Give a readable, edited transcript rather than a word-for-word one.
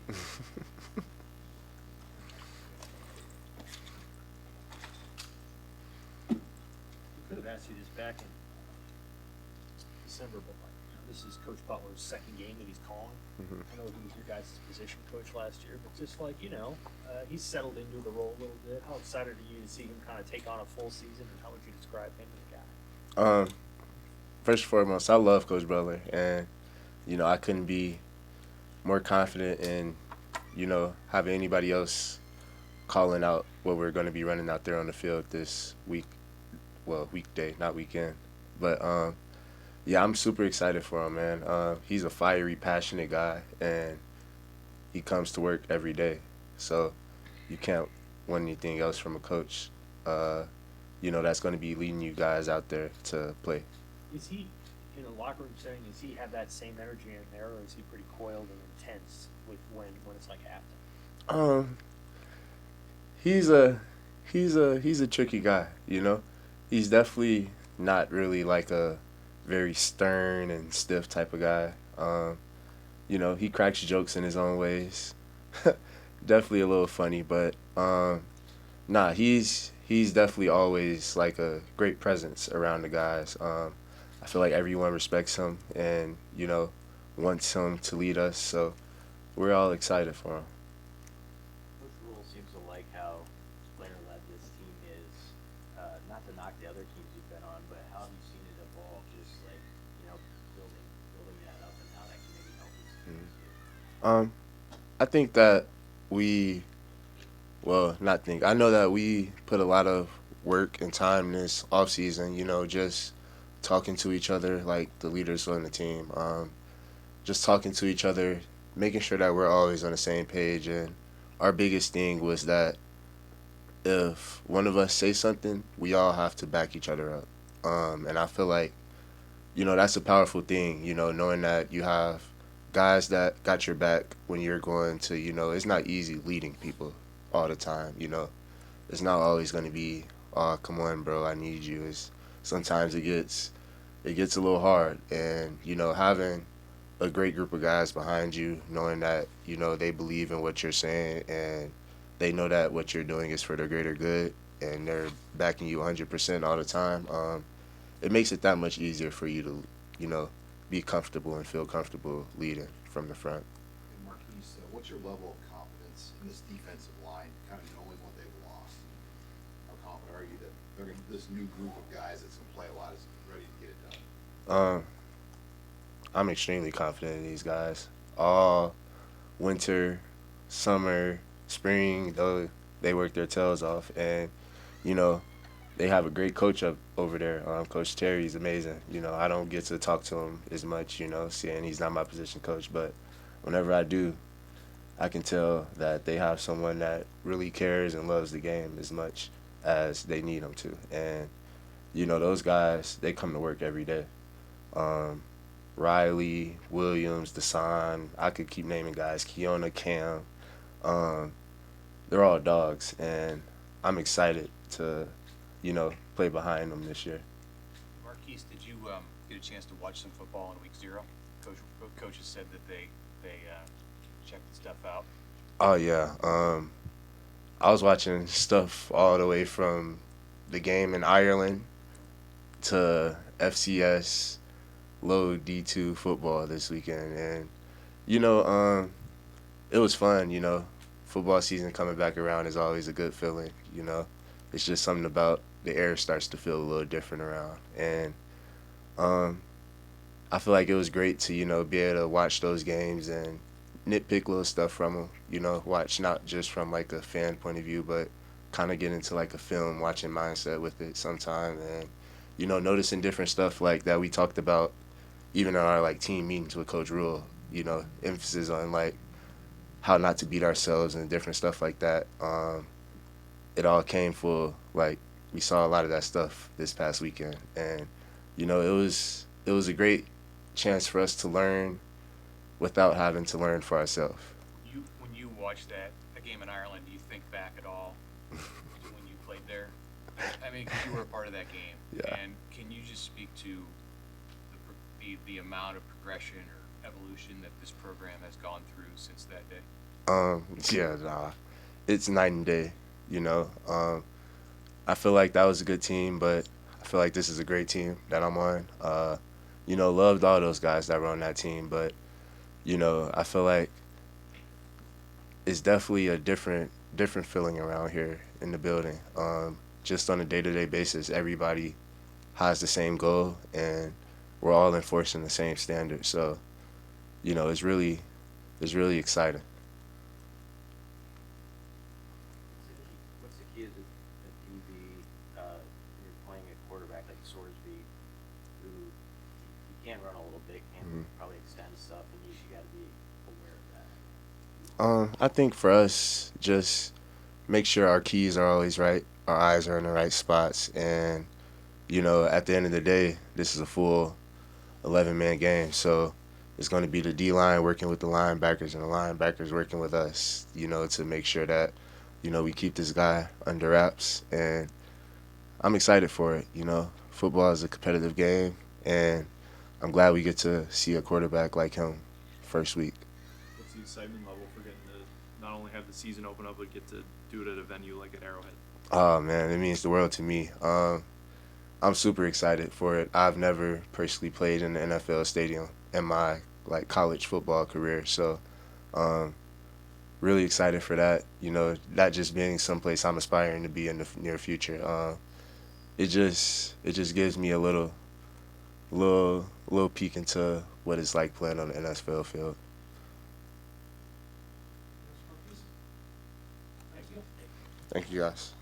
We could have asked you this back in December, but this is Coach Butler's second game that he's calling. Hmm. I know he was your guys' position coach last year, but just he's settled into the role a little bit. How excited are you to see him kind of take on a full season, and how would you describe him as a guy? Um, First and foremost, I love Coach Butler, and I couldn't be more confident in having anybody else calling out what we're going to be running out there on the field this week. Well, weekday, not weekend. But yeah, I'm super excited for him, man. He's a fiery, passionate guy, and he comes to work every day. So you can't want anything else from a coach. Uh, that's going to be leading you guys out there to play. Is he in a locker room setting? Does he have that same energy in there, or is he pretty coiled and intense with when it's like halftime? Um, he's a tricky guy. He's definitely not really like a very stern and stiff type of guy. He cracks jokes in his own ways. Definitely a little funny, but nah, he's definitely always like a great presence around the guys. I feel like everyone respects him and wants him to lead us, so we're all excited for him. Coach Rule seems to like how player-led this team is. Not to knock the other teams you've been on, but how have you seen it evolve? Just like building that up, and how that can maybe help this team this year. Um, I think that we, well, not think. I know that we put a lot of work and time this off season. Just talking to each other, like the leaders on the team. Just talking to each other, making sure that we're always on the same page. And our biggest thing was that if one of us say something, we all have to back each other up. And I feel like that's a powerful thing. Knowing that you have guys that got your back when you're going to. It's not easy leading people all the time. It's not always going to be, oh, come on, bro, I need you. Sometimes it gets a little hard, and having a great group of guys behind you, knowing that they believe in what you're saying and they know that what you're doing is for the greater good, and they're backing you 100% all the time. It makes it that much easier for you to be comfortable and feel comfortable leading from the front. And Marques, what's your level of confidence in this defensive line, kind of knowing what they've lost? How confident are you that this new group of guys that's going to play a lot is ready to get it done? Um, I'm extremely confident in these guys. All winter, summer, spring, though they work their tails off, and you know they have a great coach up over there. Coach Terry's amazing. I don't get to talk to him as much. Seeing he's not my position coach, but whenever I do, I can tell that they have someone that really cares and loves the game as much as they need him to. And those guys, they come to work every day. Um, Riley, Williams, Desan, I could keep naming guys. Keona, Cam, um, they're all dogs, and I'm excited to play behind them this year. Marquise, did you get a chance to watch some football in week 0? Coaches said that they checked the stuff out. Oh yeah, I was watching stuff all the way from the game in Ireland to FCS low D2 football this weekend, and you know, it was fun. Football season coming back around is always a good feeling. It's just something about the air starts to feel a little different around, and um, I feel like it was great to be able to watch those games and nitpick little stuff from them. Watch not just from like a fan point of view, but kind of get into like a film watching mindset with it sometime, and noticing different stuff like that we talked about even in our like team meetings with Coach Rule. Emphasis on like how not to beat ourselves and different stuff like that. It all came full like we saw a lot of that stuff this past weekend, and it was a great chance for us to learn without having to learn for ourselves. When you watch a game in Ireland, do you think back at all to when you played there? I mean, 'cause you were a part of that game. Yeah. And can you just speak to the amount of progression or evolution that this program has gone through since that day? Yeah, nah, it's night and day. You know, I feel like that was a good team, but I feel like this is a great team that I'm on. Loved all those guys that were on that team, but I feel like it's definitely a different feeling around here in the building. Just on a day-to-day basis, everybody has the same goal, and we're all enforcing the same standard. So, it's really exciting. What's the key to the DB? You're playing a quarterback like Sorsby, who he can run a little bit, can probably extend stuff, and you got to be aware of that. I think for us, just make sure our keys are always right, our eyes are in the right spots, and at the end of the day, this is a full 11-man game, so it's going to be the D line working with the linebackers and the linebackers working with us, to make sure that we keep this guy under wraps, and I'm excited for it. Football is a competitive game, and I'm glad we get to see a quarterback like him first week. What's the excitement level for getting to not only have the season open up, but get to do it at a venue like at Arrowhead? Oh man, it means the world to me. I'm super excited for it. I've never personally played in the NFL stadium in my college football career, so really excited for that. That just being someplace I'm aspiring to be in the near future. It just gives me a little peek into what it's like playing on the NFL field. Thank you. Thank you guys.